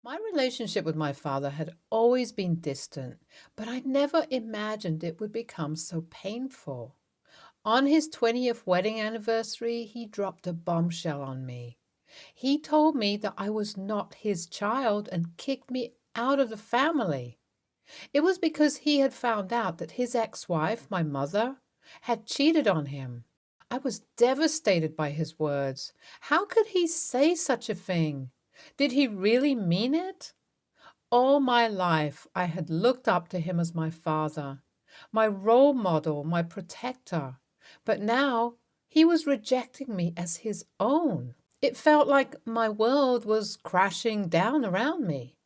My relationship with my father had always been distant, but I never imagined it would become so painful. On his 20th wedding anniversary, he dropped a bombshell on me. He told me that I was not his child and kicked me out of the family. It was because he had found out that his ex wife, my mother, had cheated on him. I was devastated by his words. How could he say such a thing? Did he really mean it? All my life, I had looked up to him as my father, my role model, my protector. But now he was rejecting me as his own. It felt like my world was crashing down around me.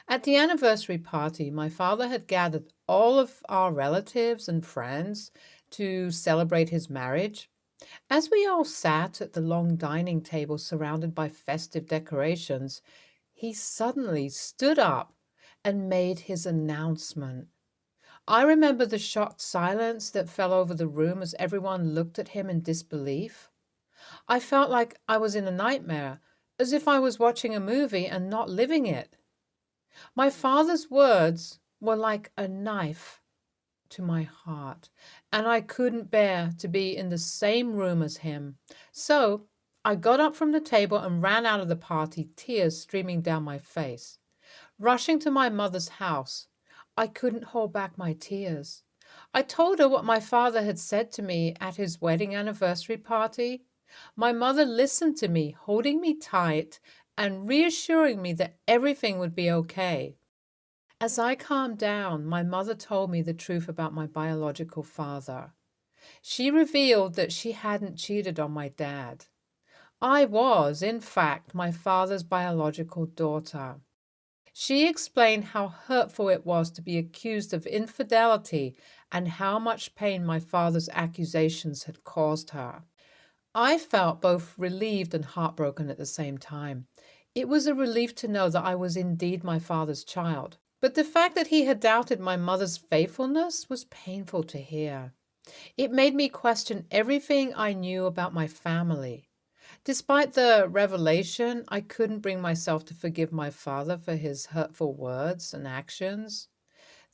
At the anniversary party, my father had gathered all of our relatives and friends to celebrate his marriage. As we all sat at the long dining table surrounded by festive decorations, he suddenly stood up and made his announcement. I remember the shocked silence that fell over the room as everyone looked at him in disbelief. I felt like I was in a nightmare, as if I was watching a movie and not living it. My father's words were like a knife to my heart, and I couldn't bear to be in the same room as him. So I got up from the table and ran out of the party, tears streaming down my face. Rushing to my mother's house, I couldn't hold back my tears. I told her what my father had said to me at his wedding anniversary party. My mother listened to me, holding me tight and reassuring me that everything would be okay. As I calmed down, my mother told me the truth about my biological father. She revealed that she hadn't cheated on my dad. I was, in fact, my father's biological daughter. She explained how hurtful it was to be accused of infidelity and how much pain my father's accusations had caused her. I felt both relieved and heartbroken at the same time. It was a relief to know that I was indeed my father's child. But the fact that he had doubted my mother's faithfulness was painful to hear. It made me question everything I knew about my family. Despite the revelation, I couldn't bring myself to forgive my father for his hurtful words and actions.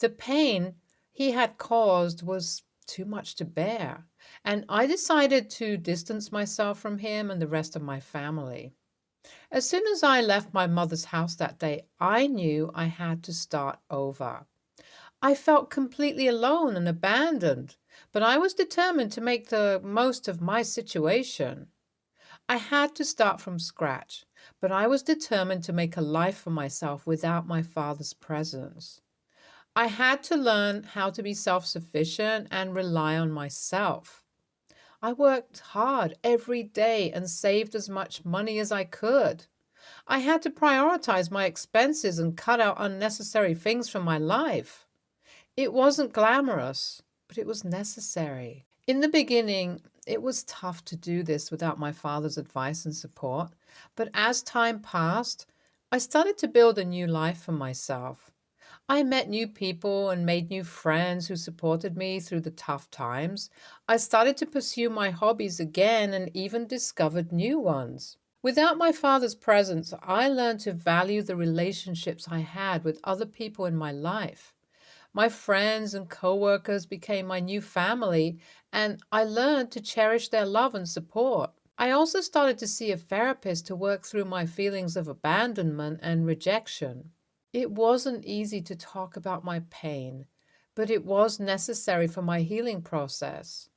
The pain he had caused was too much to bear, and I decided to distance myself from him and the rest of my family. As soon as I left my mother's house that day, I knew I had to start over. I felt completely alone and abandoned, but I was determined to make the most of my situation. I had to start from scratch, but I was determined to make a life for myself without my father's presence. I had to learn how to be self sufficient and rely on myself. I worked hard every day and saved as much money as I could. I had to prioritize my expenses and cut out unnecessary things from my life. It wasn't glamorous, but it was necessary. In the beginning, it was tough to do this without my father's advice and support, but as time passed, I started to build a new life for myself. I met new people and made new friends who supported me through the tough times. I started to pursue my hobbies again and even discovered new ones. Without my father's presence, I learned to value the relationships I had with other people in my life. My friends and coworkers became my new family, and I learned to cherish their love and support. I also started to see a therapist to work through my feelings of abandonment and rejection. It wasn't easy to talk about my pain, but it was necessary for my healing process.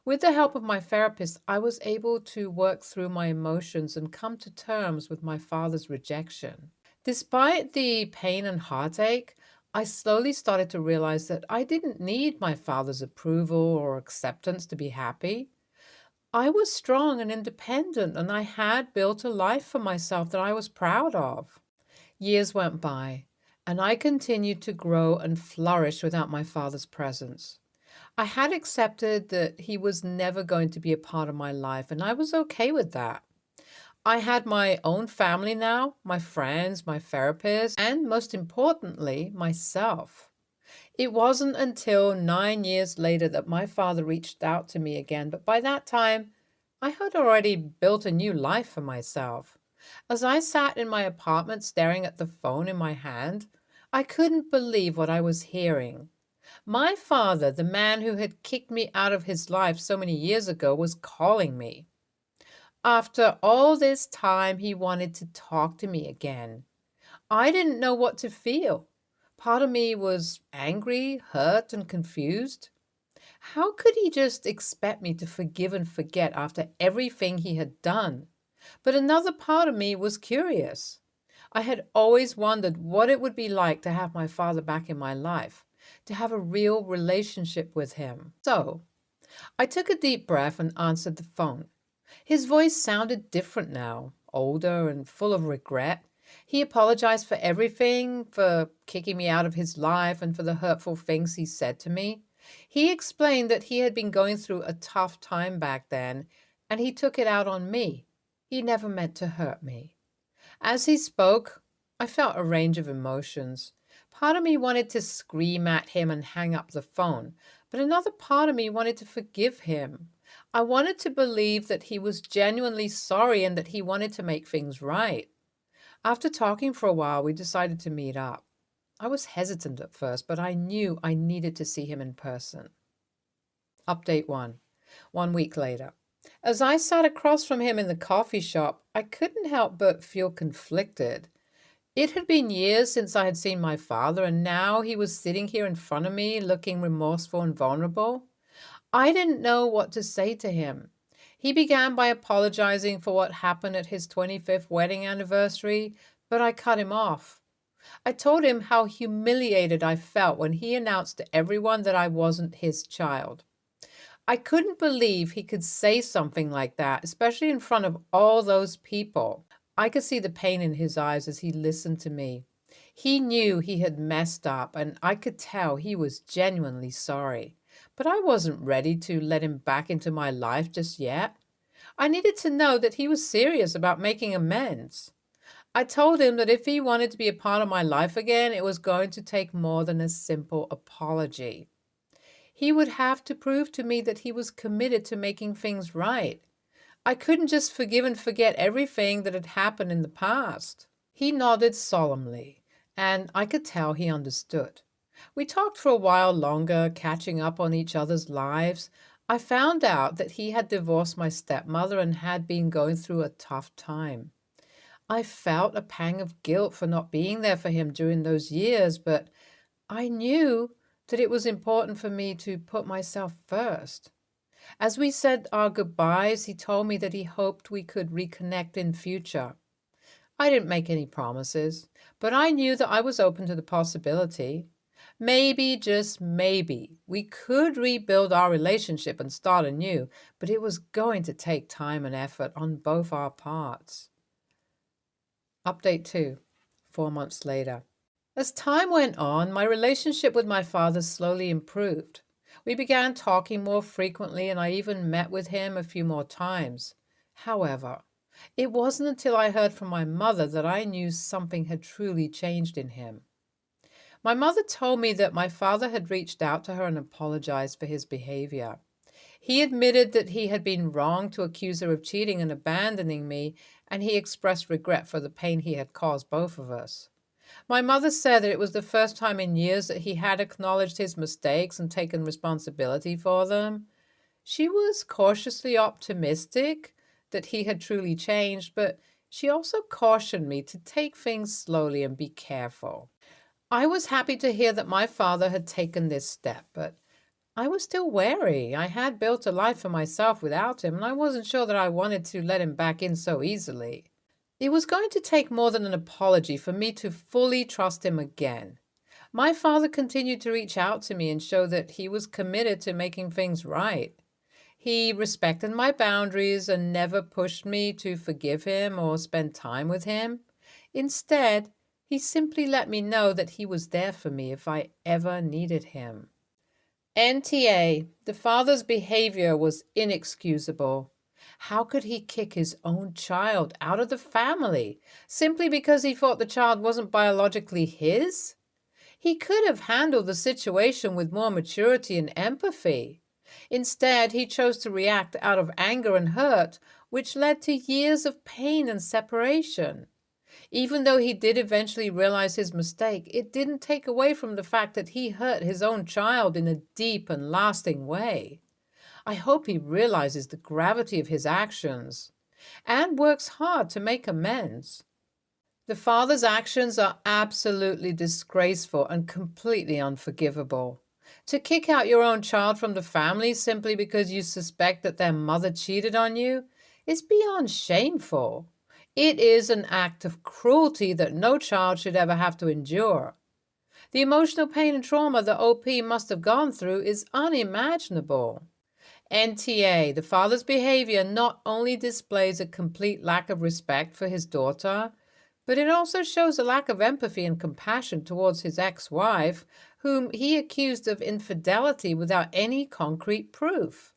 With the help of my therapist, I was able to work through my emotions and come to terms with my father's rejection. Despite the pain and heartache, I slowly started to realize that I didn't need my father's approval or acceptance to be happy. I was strong and independent, and I had built a life for myself that I was proud of. Years went by, and I continued to grow and flourish without my father's presence. I had accepted that he was never going to be a part of my life, and I was okay with that. I had my own family now, my friends, my therapist, and most importantly, myself. It wasn't until 9 years later that my father reached out to me again, but by that time, I had already built a new life for myself. As I sat in my apartment staring at the phone in my hand, I couldn't believe what I was hearing. My father, the man who had kicked me out of his life so many years ago, was calling me. After all this time, he wanted to talk to me again. I didn't know what to feel. Part of me was angry, hurt, and confused. How could he just expect me to forgive and forget after everything he had done? But another part of me was curious. I had always wondered what it would be like to have my father back in my life, to have a real relationship with him. So I took a deep breath and answered the phone. His voice sounded different now, older and full of regret. He apologized for everything, for kicking me out of his life and for the hurtful things he said to me. He explained that he had been going through a tough time back then, and he took it out on me. He never meant to hurt me. As he spoke, I felt a range of emotions. Part of me wanted to scream at him and hang up the phone, but another part of me wanted to forgive him. I wanted to believe that he was genuinely sorry and that he wanted to make things right. After talking for a while, we decided to meet up. I was hesitant at first, but I knew I needed to see him in person. Update 1. 1 week later. As I sat across from him in the coffee shop, I couldn't help but feel conflicted. It had been years since I had seen my father, and now he was sitting here in front of me, looking remorseful and vulnerable. I didn't know what to say to him. He began by apologizing for what happened at his 25th wedding anniversary, but I cut him off. I told him how humiliated I felt when he announced to everyone that I wasn't his child. I couldn't believe he could say something like that, especially in front of all those people. I could see the pain in his eyes as he listened to me. He knew he had messed up, and I could tell he was genuinely sorry. But I wasn't ready to let him back into my life just yet. I needed to know that he was serious about making amends. I told him that if he wanted to be a part of my life again, it was going to take more than a simple apology. He would have to prove to me that he was committed to making things right. I couldn't just forgive and forget everything that had happened in the past. He nodded solemnly, and I could tell he understood. We talked for a while longer, catching up on each other's lives. I found out that he had divorced my stepmother and had been going through a tough time. I felt a pang of guilt for not being there for him during those years, but I knew that it was important for me to put myself first. As we said our goodbyes, he told me that he hoped we could reconnect in future. I didn't make any promises, but I knew that I was open to the possibility. Maybe, just maybe, we could rebuild our relationship and start anew, but it was going to take time and effort on both our parts. Update 2. 4 months later. As time went on, my relationship with my father slowly improved. We began talking more frequently, and I even met with him a few more times. However, it wasn't until I heard from my mother that I knew something had truly changed in him. My mother told me that my father had reached out to her and apologized for his behavior. He admitted that he had been wrong to accuse her of cheating and abandoning me, and he expressed regret for the pain he had caused both of us. My mother said that it was the first time in years that he had acknowledged his mistakes and taken responsibility for them. She was cautiously optimistic that he had truly changed, but she also cautioned me to take things slowly and be careful. I was happy to hear that my father had taken this step, but I was still wary. I had built a life for myself without him, and I wasn't sure that I wanted to let him back in so easily. It was going to take more than an apology for me to fully trust him again. My father continued to reach out to me and show that he was committed to making things right. He respected my boundaries and never pushed me to forgive him or spend time with him. Instead, he simply let me know that he was there for me if I ever needed him. NTA, the father's behavior was inexcusable. How could he kick his own child out of the family simply because he thought the child wasn't biologically his? He could have handled the situation with more maturity and empathy. Instead, he chose to react out of anger and hurt, which led to years of pain and separation. Even though he did eventually realize his mistake, it didn't take away from the fact that he hurt his own child in a deep and lasting way. I hope he realizes the gravity of his actions and works hard to make amends. The father's actions are absolutely disgraceful and completely unforgivable. To kick out your own child from the family simply because you suspect that their mother cheated on you is beyond shameful. It is an act of cruelty that no child should ever have to endure. The emotional pain and trauma that OP must have gone through is unimaginable. NTA, the father's behavior not only displays a complete lack of respect for his daughter, but it also shows a lack of empathy and compassion towards his ex-wife, whom he accused of infidelity without any concrete proof.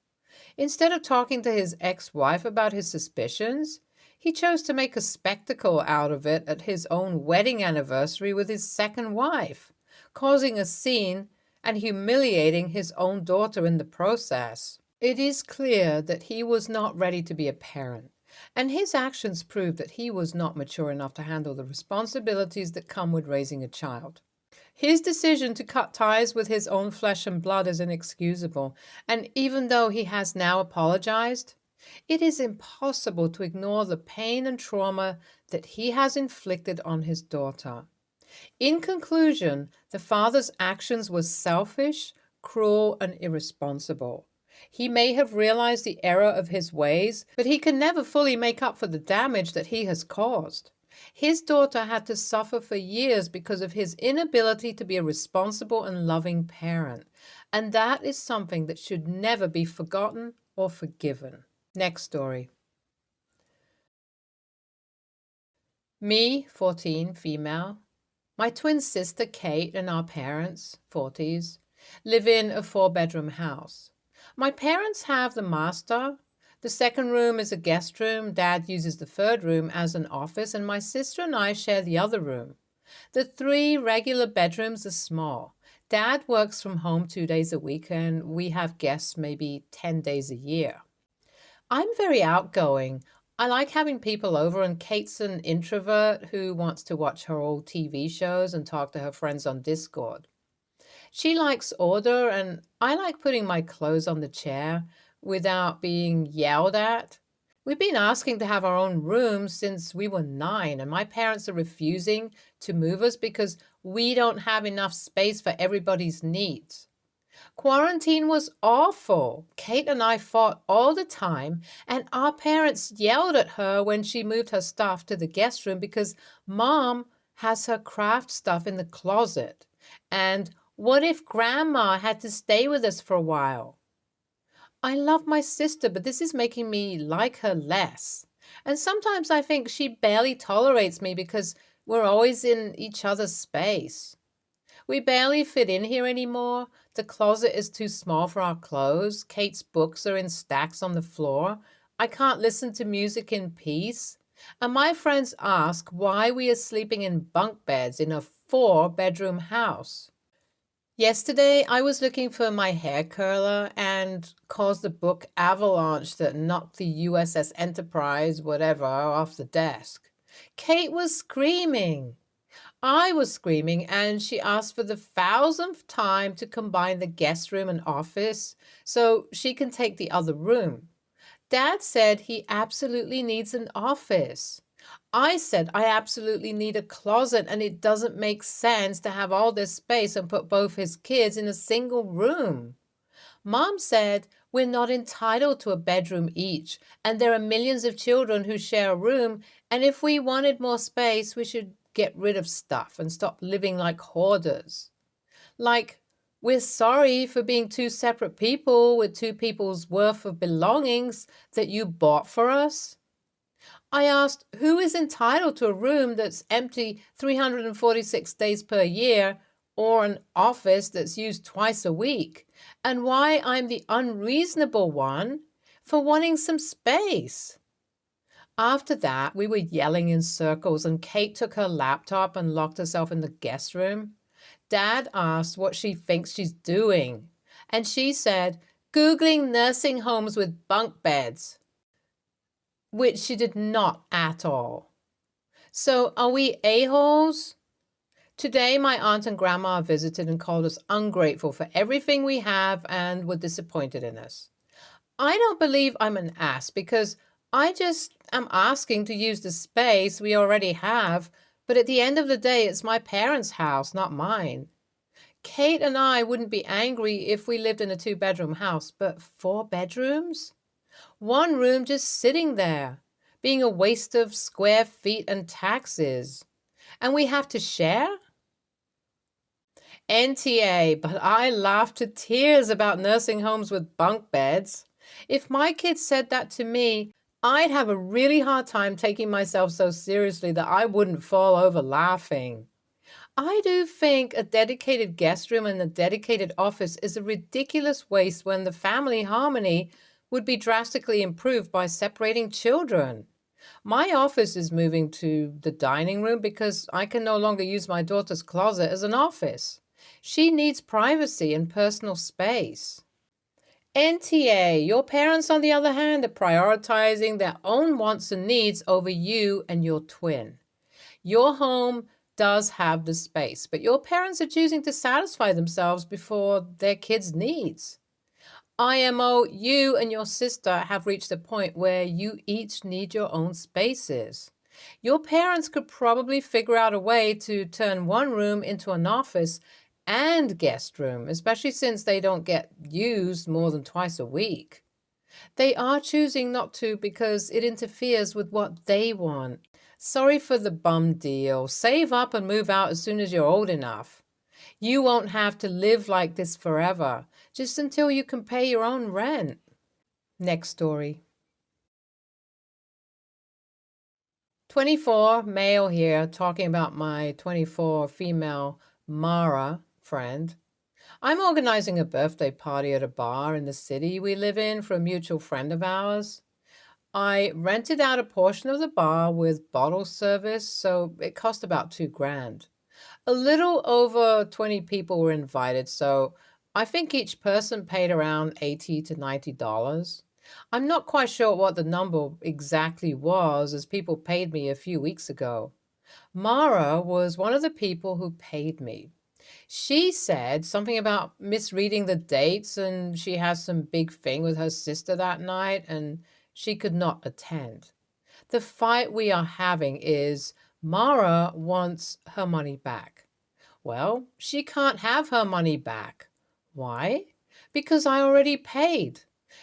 Instead of talking to his ex-wife about his suspicions, he chose to make a spectacle out of it at his own wedding anniversary with his second wife, causing a scene and humiliating his own daughter in the process. It is clear that he was not ready to be a parent, and his actions prove that he was not mature enough to handle the responsibilities that come with raising a child. His decision to cut ties with his own flesh and blood is inexcusable, and even though he has now apologized, it is impossible to ignore the pain and trauma that he has inflicted on his daughter. In conclusion, the father's actions were selfish, cruel, and irresponsible. He may have realized the error of his ways, but he can never fully make up for the damage that he has caused. His daughter had to suffer for years because of his inability to be a responsible and loving parent, and that is something that should never be forgotten or forgiven. Next story. Me, 14, female. My twin sister Kate and our parents, 40s, live in a 4-bedroom house. My parents have the master. The second room is a guest room. Dad uses the third room as an office, and my sister and I share the other room. The 3 regular bedrooms are small. Dad works from home 2 days a week, and we have guests maybe 10 days a year. I'm very outgoing. I like having people over, and Kate's an introvert who wants to watch her old TV shows and talk to her friends on Discord. She likes order, and I like putting my clothes on the chair without being yelled at. We've been asking to have our own room since we were 9, and my parents are refusing to move us because we don't have enough space for everybody's needs. Quarantine was awful. Kate and I fought all the time, and our parents yelled at her when she moved her stuff to the guest room because Mom has her craft stuff in the closet. And what if Grandma had to stay with us for a while? I love my sister, but this is making me like her less. And sometimes I think she barely tolerates me because we're always in each other's space. We barely fit in here anymore. The closet is too small for our clothes. Kate's books are in stacks on the floor. I can't listen to music in peace. And my friends ask why we are sleeping in bunk beds in a 4-bedroom house. Yesterday, I was looking for my hair curler and caused a book avalanche that knocked the USS Enterprise, whatever, off the desk. Kate was screaming. I was screaming, and she asked for the 1,000th time to combine the guest room and office so she can take the other room. Dad said he absolutely needs an office. I said I absolutely need a closet, and it doesn't make sense to have all this space and put both his kids in a single room. Mom said we're not entitled to a bedroom each, and there are millions of children who share a room, and if we wanted more space, we should get rid of stuff and stop living like hoarders. Like, we're sorry for being 2 separate people with 2 people's worth of belongings that you bought for us. I asked who is entitled to a room that's empty 346 days per year or an office that's used twice a week, and why I'm the unreasonable one for wanting some space. After that, we were yelling in circles, and Kate took her laptop and locked herself in the guest room. Dad asked what she thinks she's doing, and she said, Googling nursing homes with bunk beds. which she did not at all. So are we a-holes? Today, my aunt and grandma visited and called us ungrateful for everything we have and were disappointed in us. I don't believe I'm an ass because I just am asking to use the space we already have, but at the end of the day, it's my parents' house, not mine. Kate and I wouldn't be angry if we lived in a 2-bedroom house, but 4 bedrooms? One room just sitting there, being a waste of square feet and taxes. And we have to share? NTA, but I laughed to tears about nursing homes with bunk beds. If my kids said that to me, I'd have a really hard time taking myself so seriously that I wouldn't fall over laughing. I do think a dedicated guest room and a dedicated office is a ridiculous waste when the family harmony would be drastically improved by separating children. My office is moving to the dining room because I can no longer use my daughter's closet as an office. She needs privacy and personal space. NTA, your parents, on the other hand, are prioritizing their own wants and needs over you and your twin. Your home does have the space, but your parents are choosing to satisfy themselves before their kids' needs. IMO, you and your sister have reached a point where you each need your own spaces. Your parents could probably figure out a way to turn one room into an office and guest room, especially since they don't get used more than twice a week. They are choosing not to because it interferes with what they want. Sorry for the bum deal. Save up and move out as soon as you're old enough. You won't have to live like this forever, just until you can pay your own rent. Next story. 24, male here, talking about my 24 female Mara friend. I'm organizing a birthday party at a bar in the city we live in for a mutual friend of ours. I rented out a portion of the bar with bottle service, so it cost about $2,000. A little over 20 people were invited, so I think each person paid around $80 to $90. I'm not quite sure what the number exactly was, as people paid me a few weeks ago. Mara was one of the people who paid me. She said something about misreading the dates, and she has some big thing with her sister that night, and she could not attend. The fight we are having is Mara wants her money back. Well, she can't have her money back. Why? Because I already paid.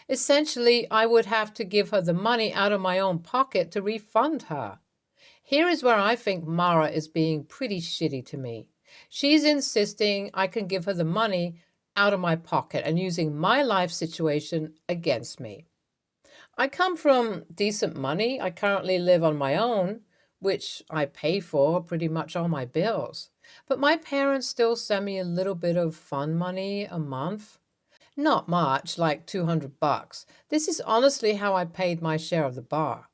Essentially, I would have to give her the money out of my own pocket to refund her. Here is where I think Mara is being pretty shitty to me. She's insisting I can give her the money out of my pocket and using my life situation against me. I come from decent money. I currently live on my own, which I pay for pretty much all my bills. But my parents still send me a little bit of fun money a month. Not much, like $200. This is honestly how I paid my share of the bar.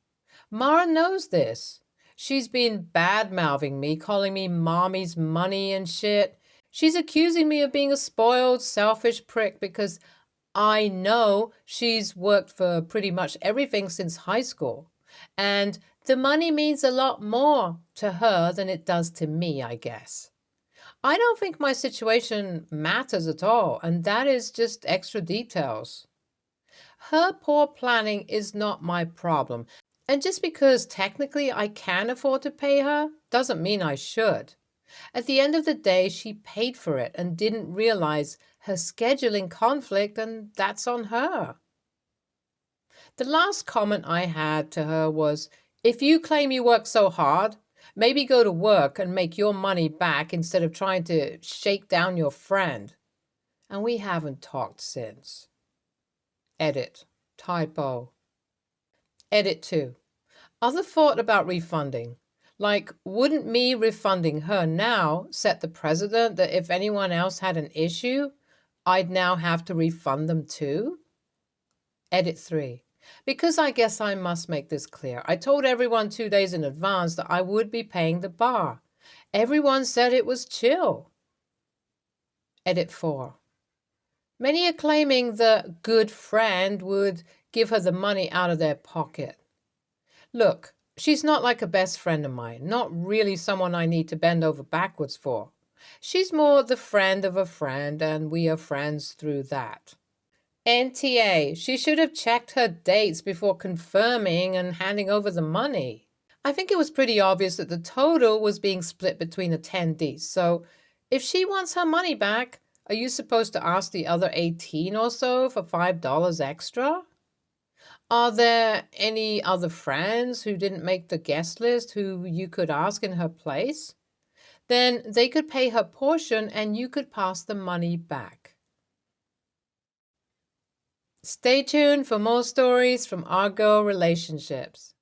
Mara knows this. She's been bad-mouthing me, calling me mommy's money and shit. She's accusing me of being a spoiled, selfish prick because I know she's worked for pretty much everything since high school. And the money means a lot more to her than it does to me, I guess. I don't think my situation matters at all, and that is just extra details. Her poor planning is not my problem. And just because technically I can afford to pay her doesn't mean I should. At the end of the day, she paid for it and didn't realize her scheduling conflict, and that's on her. The last comment I had to her was, if you claim you work so hard, maybe go to work and make your money back instead of trying to shake down your friend. And we haven't talked since. Edit. Typo. Edit 2. Other thought about refunding. Like, wouldn't me refunding her now set the precedent that if anyone else had an issue, I'd now have to refund them too? Edit 3. Because I guess I must make this clear. I told everyone 2 days in advance that I would be paying the bar. Everyone said it was chill. Edit 4. Many are claiming the good friend would give her the money out of their pocket. Look, she's not like a best friend of mine, not really someone I need to bend over backwards for. She's more the friend of a friend, and we are friends through that. NTA, she should have checked her dates before confirming and handing over the money. I think it was pretty obvious that the total was being split between attendees, so if she wants her money back, are you supposed to ask the other 18 or so for $5 extra? Are there any other friends who didn't make the guest list who you could ask in her place? Then they could pay her portion and you could pass the money back. Stay tuned for more stories from our girl relationships.